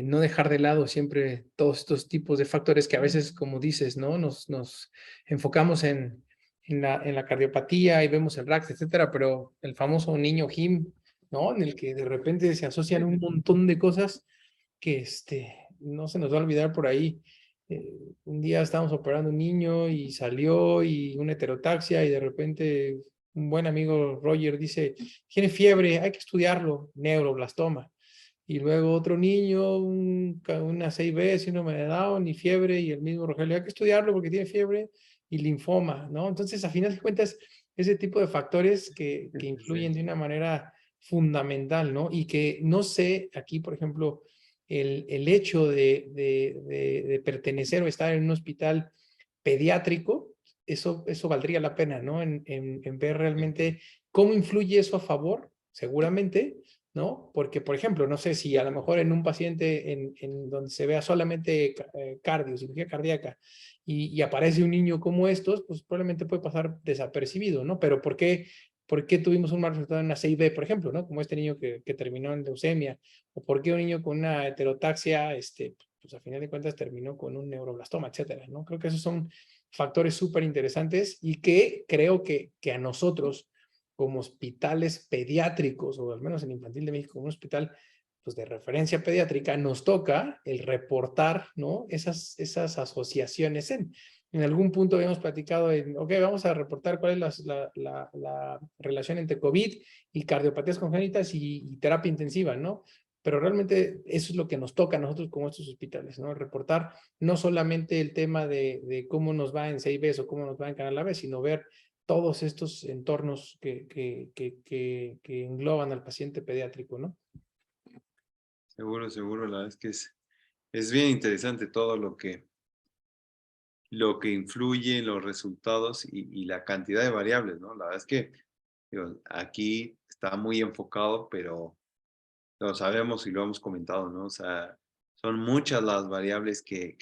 no dejar de lado siempre todos estos tipos de factores que a veces, como dices, ¿no? Nos enfocamos en la cardiopatía y vemos el RAX, etcétera, pero el famoso niño HIM, ¿no? En el que de repente se asocian un montón de cosas que no se nos va a olvidar por ahí. Un día estábamos operando un niño y salió y una heterotaxia y de repente un buen amigo Roger dice, tiene fiebre, hay que estudiarlo, neuroblastoma. Y luego otro niño, una 6B, síndrome de Down y fiebre, y el mismo Rogelio, hay que estudiarlo porque tiene fiebre y linfoma, ¿no? Entonces, a final de cuentas, ese tipo de factores que influyen de una manera fundamental, ¿no? Y que no sé, aquí, por ejemplo, el hecho de pertenecer o estar en un hospital pediátrico, eso valdría la pena, ¿no? En ver realmente cómo influye eso a favor, seguramente, ¿no? Porque, por ejemplo, no sé si a lo mejor en un paciente en donde se vea solamente cardio, cirugía cardíaca, y aparece un niño como estos, pues probablemente puede pasar desapercibido, ¿no? Pero ¿por qué tuvimos un mal resultado en una 6B, por ejemplo, ¿no? Como este niño que terminó en leucemia, o por qué un niño con una heterotaxia, pues a final de cuentas terminó con un neuroblastoma, etcétera, ¿no? Creo que esos son factores súper interesantes y que creo que a nosotros, como hospitales pediátricos, o al menos en Infantil de México, un hospital pues, de referencia pediátrica, nos toca el reportar, ¿no? Esas asociaciones en algún punto habíamos platicado ok, vamos a reportar cuál es la relación entre COVID y cardiopatías congénitas y terapia intensiva, ¿no? Pero realmente eso es lo que nos toca a nosotros como estos hospitales, ¿no? Reportar no solamente el tema de cómo nos va en 6B o cómo nos va en Canal AB, sino ver todos estos entornos que engloban al paciente pediátrico, ¿no? Seguro, seguro. La verdad es que es bien interesante todo lo que influye en los resultados y la cantidad de variables, ¿no? La verdad es que digo, aquí está muy enfocado, pero lo sabemos y lo hemos comentado, ¿no? O sea, son muchas las variables que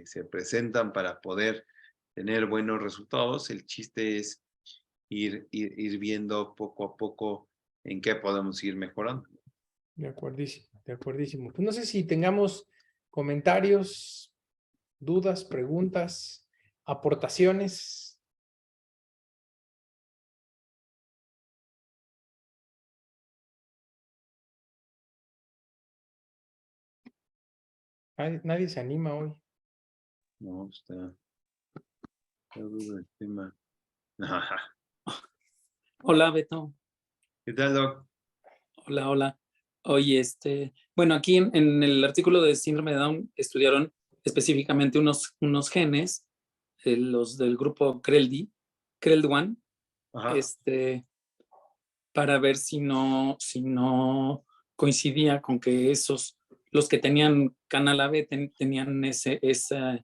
se presentan para poder tener buenos resultados. El chiste es ir viendo poco a poco en qué podemos ir mejorando. De acuerdísimo, de acuerdísimo. Pues no sé si tengamos comentarios, dudas, preguntas, aportaciones. Nadie se anima hoy. No, está duro el tema. Hola, Beto. ¿Qué tal, Doc? Hola, hola. Oye, bueno, aquí en el artículo de síndrome de Down estudiaron específicamente unos genes, los del grupo CRELD1, Ajá. Para ver si no coincidía con que los que tenían canal AB tenían Esa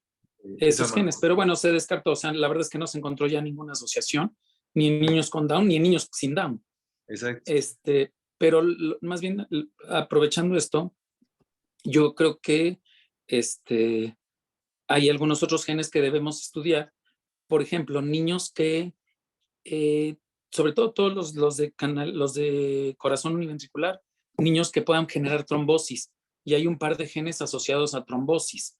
esos genes. manera. Pero bueno, se descartó. O sea, la verdad es que no se encontró ya ninguna asociación, ni en niños con Down, ni en niños sin Down. Exacto. Pero más bien, aprovechando esto, yo creo que hay algunos otros genes que debemos estudiar. Por ejemplo, niños que, sobre todo todos los de corazón univentricular, niños que puedan generar trombosis. Y hay un par de genes asociados a trombosis.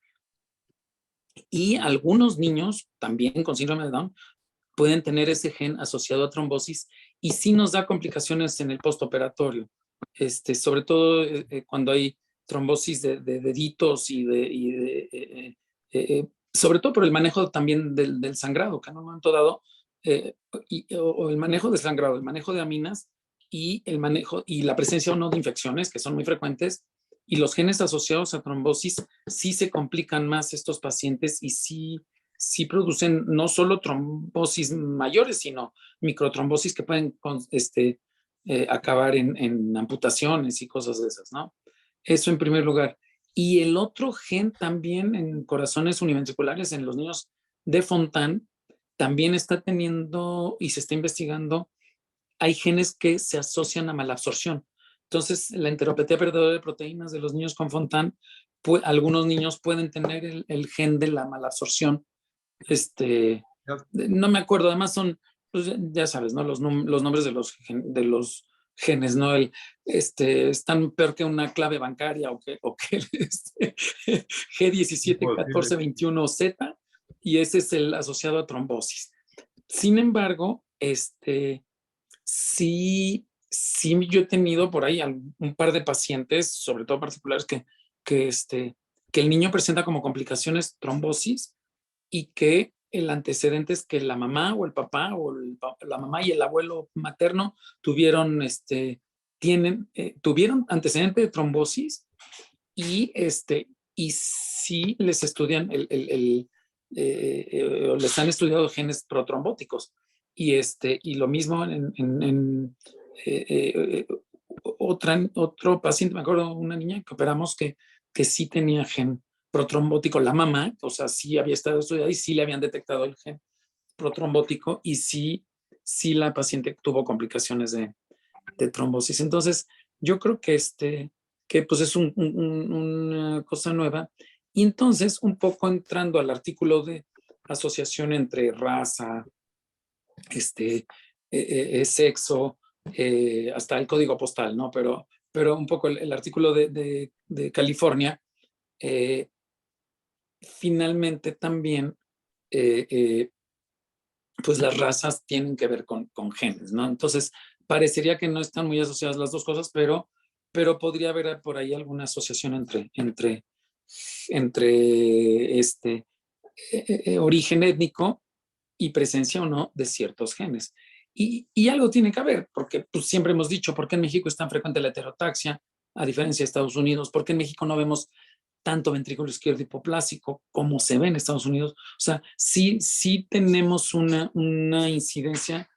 Y algunos niños, también con síndrome de Down, pueden tener ese gen asociado a trombosis y sí nos da complicaciones en el postoperatorio. Sobre todo cuando hay trombosis de deditos sobre todo por el manejo también del sangrado, que en un momento dado, o el manejo de sangrado, el manejo de aminas y el manejo y la presencia o no de infecciones, que son muy frecuentes, y los genes asociados a trombosis sí se complican más estos pacientes y sí producen no solo trombosis mayores, sino microtrombosis que pueden acabar en amputaciones y cosas de esas, ¿no? Eso en primer lugar. Y el otro gen también en corazones univentriculares en los niños de Fontan también está teniendo y se está investigando, hay genes que se asocian a malabsorción. Entonces, la enteropatía perdedora de proteínas de los niños con Fontan, algunos niños pueden tener el gen de la malabsorción. No me acuerdo, además son, pues, ya sabes, ¿no? Los nombres de los genes, ¿no? Están peor que una clave bancaria o que G171421Z, y ese es el asociado a trombosis. Sin embargo, sí yo he tenido por ahí un par de pacientes, sobre todo particulares, que el niño presenta como complicaciones trombosis y que el antecedente es que la mamá o el papá o la mamá y el abuelo materno tuvieron antecedente de trombosis y sí les estudian o les han estudiado genes protrombóticos y lo mismo en otro paciente, me acuerdo una niña que operamos que sí tenía gen protrombótico, la mamá, o sea, sí había estado estudiada y sí le habían detectado el gen protrombótico y sí la paciente tuvo complicaciones de trombosis. Entonces, yo creo que pues es una cosa nueva. Y entonces, un poco entrando al artículo de asociación entre raza, sexo, hasta el código postal, ¿no? Pero un poco el artículo de California, finalmente también, pues las razas tienen que ver con genes, ¿no? Entonces, parecería que no están muy asociadas las dos cosas, pero podría haber por ahí alguna asociación entre origen étnico y presencia o no de ciertos genes. Y algo tiene que haber, porque pues, siempre hemos dicho, ¿por qué en México es tan frecuente la heterotaxia, a diferencia de Estados Unidos? ¿Por qué en México no vemos tanto ventrículo izquierdo hipoplásico como se ve en Estados Unidos? O sea, sí tenemos una incidencia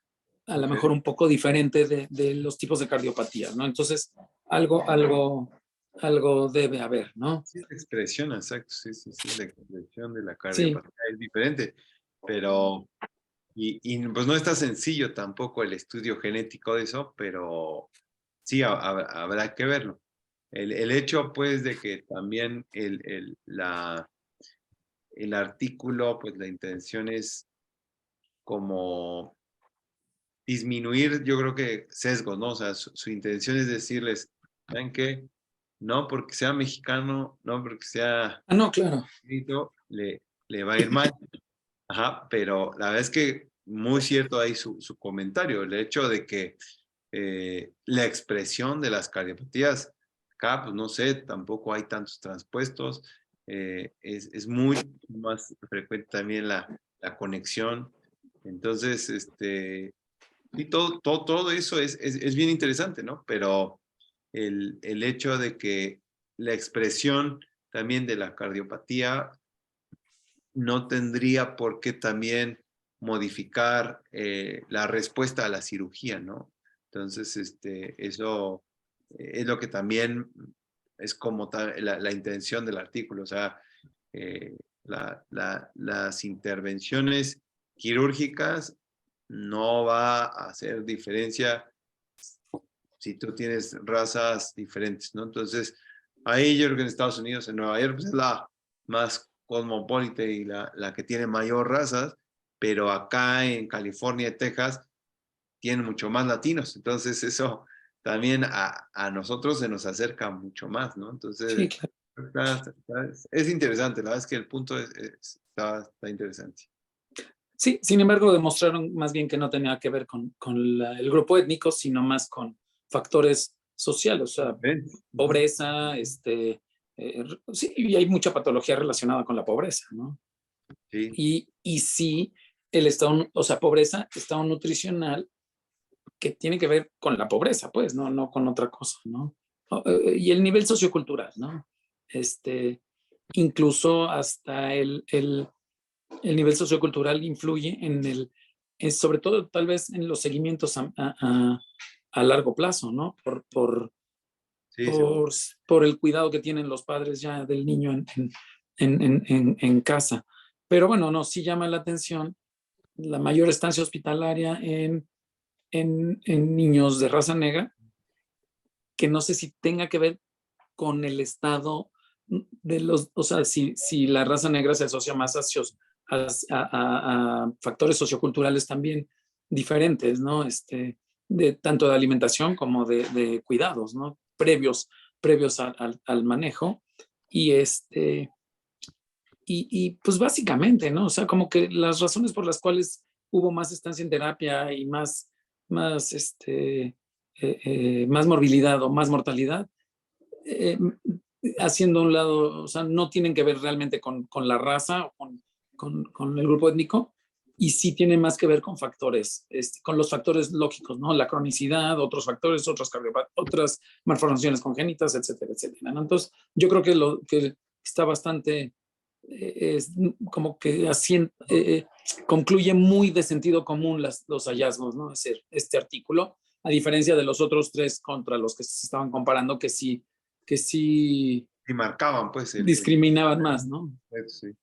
a lo mejor un poco diferente de los tipos de cardiopatías, ¿no? Entonces, algo debe haber, ¿no? Sí, la expresión, exacto, sí, la expresión de la Sí. cardiopatía es diferente, pero, pues no está sencillo tampoco el estudio genético de eso, pero sí habrá que verlo. El hecho, pues, de que también el artículo, pues la intención es como disminuir, yo creo que sesgos, ¿no? O sea, su intención es decirles, ¿saben qué? No porque sea mexicano, no porque sea Ah, no, claro. le va a ir mal. Ajá, pero la verdad es que muy cierto ahí su comentario, el hecho de que la expresión de las cardiopatías, acá, pues no sé, tampoco hay tantos transpuestos, es muy más frecuente también la conexión. Entonces, y todo eso es bien interesante, ¿no? Pero el hecho de que la expresión también de la cardiopatía no tendría por qué también modificar la respuesta a la cirugía, ¿no? Entonces, eso es lo que también es como la intención del artículo, o sea, las intervenciones quirúrgicas no va a hacer diferencia si tú tienes razas diferentes, ¿no? Entonces, ahí yo creo que en Estados Unidos, en Nueva York, pues es la más cosmopolita y la que tiene mayor razas, pero acá en California y Texas tienen mucho más latinos, entonces eso también a nosotros se nos acerca mucho más, ¿no? Sí, Entonces, claro. es interesante, la verdad es que el punto está interesante. Sí, sin embargo, demostraron más bien que no tenía que ver con el grupo étnico, sino más con factores sociales, o sea, pobreza, sí, y hay mucha patología relacionada con la pobreza, ¿no? Sí. Y sí, el estado, o sea, pobreza, estado nutricional, que tiene que ver con la pobreza, pues, no con otra cosa, ¿no? Y el nivel sociocultural, ¿no? Incluso hasta el nivel sociocultural influye sobre todo tal vez en los seguimientos a largo plazo, ¿no? Sí, Por el cuidado que tienen los padres ya del niño en casa. Pero bueno, no, sí llama la atención la mayor estancia hospitalaria en niños de raza negra, que no sé si tenga que ver con el estado de los, o sea, si la raza negra se asocia más a factores socioculturales también diferentes, ¿no? Tanto de alimentación como de cuidados, ¿no? Previos al manejo. Y pues básicamente, ¿no? O sea, como que las razones por las cuales hubo más estancia en terapia y más más morbilidad o más mortalidad, haciendo a un lado, o sea, no tienen que ver realmente con la raza o con el grupo étnico, y sí tiene más que ver con factores, con los factores lógicos, ¿no? La cronicidad, otros factores, otras malformaciones congénitas, etcétera, etcétera, ¿no? Entonces, yo creo que lo que está bastante, es como que así, concluye muy de sentido común los hallazgos, ¿no? Es decir, este artículo, a diferencia de los otros tres contra los que se estaban comparando, que sí y marcaban, pues, discriminaban más, ¿no? sí.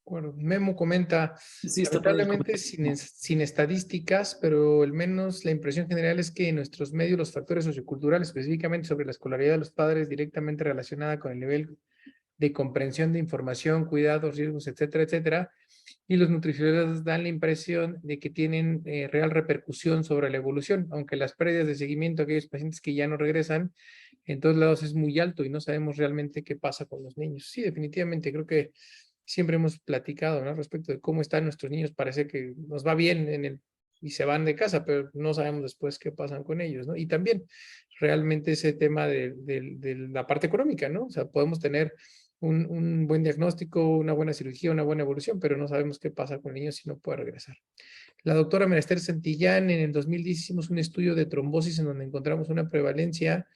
Bueno, Memo comenta, Sí, está padre el lamentablemente sin estadísticas, pero al menos la impresión general es que en nuestros medios los factores socioculturales, específicamente sobre la escolaridad de los padres, directamente relacionada con el nivel de comprensión de información, cuidados, riesgos, etcétera, etcétera, y los nutricionistas dan la impresión de que tienen real repercusión sobre la evolución, aunque las pérdidas de seguimiento a aquellos pacientes que ya no regresan, en todos lados es muy alto y no sabemos realmente qué pasa con los niños. Sí, definitivamente, creo que siempre hemos platicado, ¿no? Respecto de cómo están nuestros niños, parece que nos va bien y se van de casa, pero no sabemos después qué pasan con ellos, ¿no? Y también realmente ese tema de la parte económica, ¿no? O sea, podemos tener un buen diagnóstico, una buena cirugía, una buena evolución, pero no sabemos qué pasa con el niño si no puede regresar. La doctora Menester Santillán, en el 2010 hicimos un estudio de trombosis en donde encontramos una prevalencia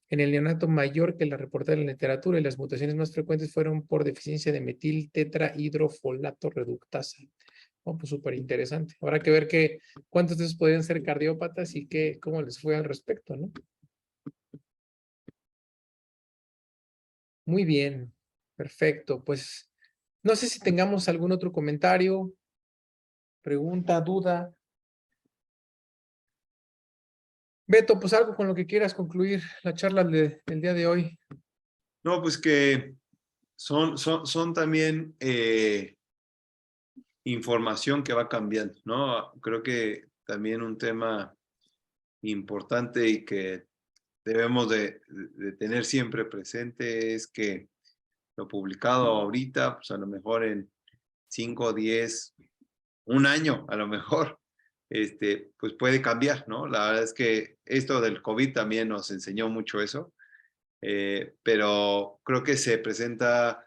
en el neonato mayor que la reportada en la literatura, y las mutaciones más frecuentes fueron por deficiencia de metil tetrahidrofolato reductasa. Oh, pues súper interesante. Habrá que ver cuántos de esos podrían ser cardiópatas y cómo les fue al respecto, ¿no? Muy bien, perfecto. Pues no sé si tengamos algún otro comentario, pregunta, duda. Beto, pues algo con lo que quieras concluir la charla del día de hoy. No, pues que son también información que va cambiando, ¿no? Creo que también un tema importante y que debemos de tener siempre presente es que lo publicado ahorita, pues a lo mejor en 5, 10, un año, a lo mejor, pues puede cambiar, ¿no? La verdad es que esto del COVID también nos enseñó mucho eso, pero creo que se presenta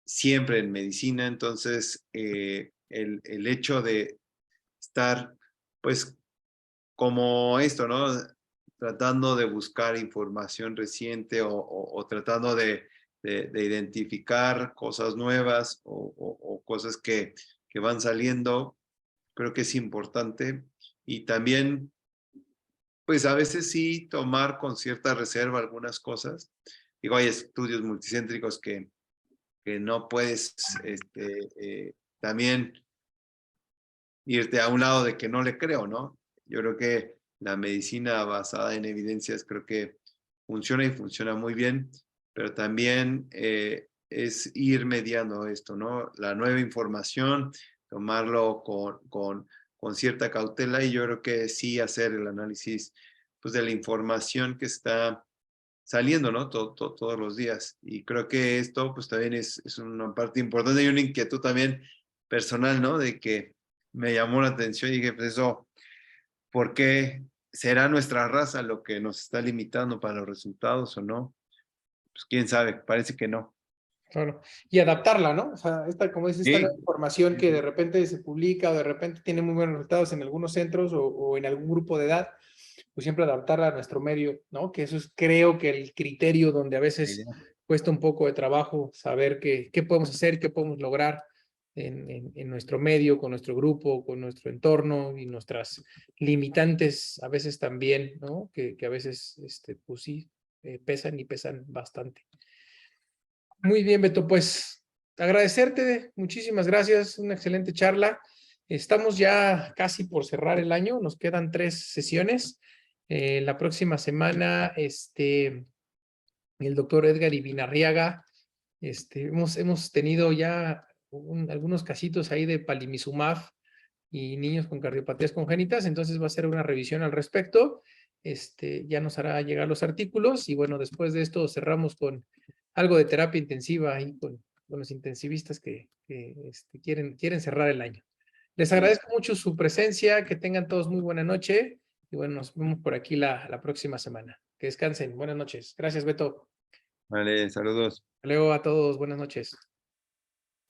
siempre en medicina, entonces el hecho de estar, pues, como esto, ¿no? Tratando de buscar información reciente o tratando de identificar cosas nuevas o cosas que van saliendo, creo que es importante. Y también, pues a veces sí tomar con cierta reserva algunas cosas. Digo, hay estudios multicéntricos que no puedes también irte a un lado de que no le creo, ¿no? Yo creo que la medicina basada en evidencias creo que funciona y funciona muy bien, pero también es ir mediando esto, ¿no? La nueva información, tomarlo con cierta cautela y yo creo que sí hacer el análisis pues, de la información que está saliendo, ¿no? Todos los días. Y creo que esto pues también es una parte importante y una inquietud también personal, ¿no? De que me llamó la atención y dije, pues eso, ¿por qué será nuestra raza lo que nos está limitando para los resultados o no? Pues quién sabe, parece que no. Claro. Y adaptarla, ¿no? O sea, como dices, esta Sí, nueva información que de repente se publica o de repente tiene muy buenos resultados en algunos centros o en algún grupo de edad, pues siempre adaptarla a nuestro medio, ¿no? Que eso es, creo que el criterio donde a veces cuesta un poco de trabajo saber qué podemos hacer, qué podemos lograr en nuestro medio, con nuestro grupo, con nuestro entorno y nuestras limitantes a veces también, ¿no? Que a veces, pues sí, pesan y pesan bastante. Muy bien, Beto, pues agradecerte, muchísimas gracias, una excelente charla. Estamos ya casi por cerrar el año, nos quedan 3 sesiones. La próxima semana, el doctor Edgar Ibinarriaga, hemos tenido ya algunos casitos ahí de palimizumab y niños con cardiopatías congénitas, entonces va a ser una revisión al respecto. Ya nos hará llegar los artículos y bueno, después de esto cerramos con algo de terapia intensiva ahí con los intensivistas que quieren cerrar el año. Les agradezco mucho su presencia, que tengan todos muy buena noche y bueno, nos vemos por aquí la próxima semana. Que descansen, buenas noches. Gracias, Beto. Vale, saludos. Hasta luego a todos, buenas noches.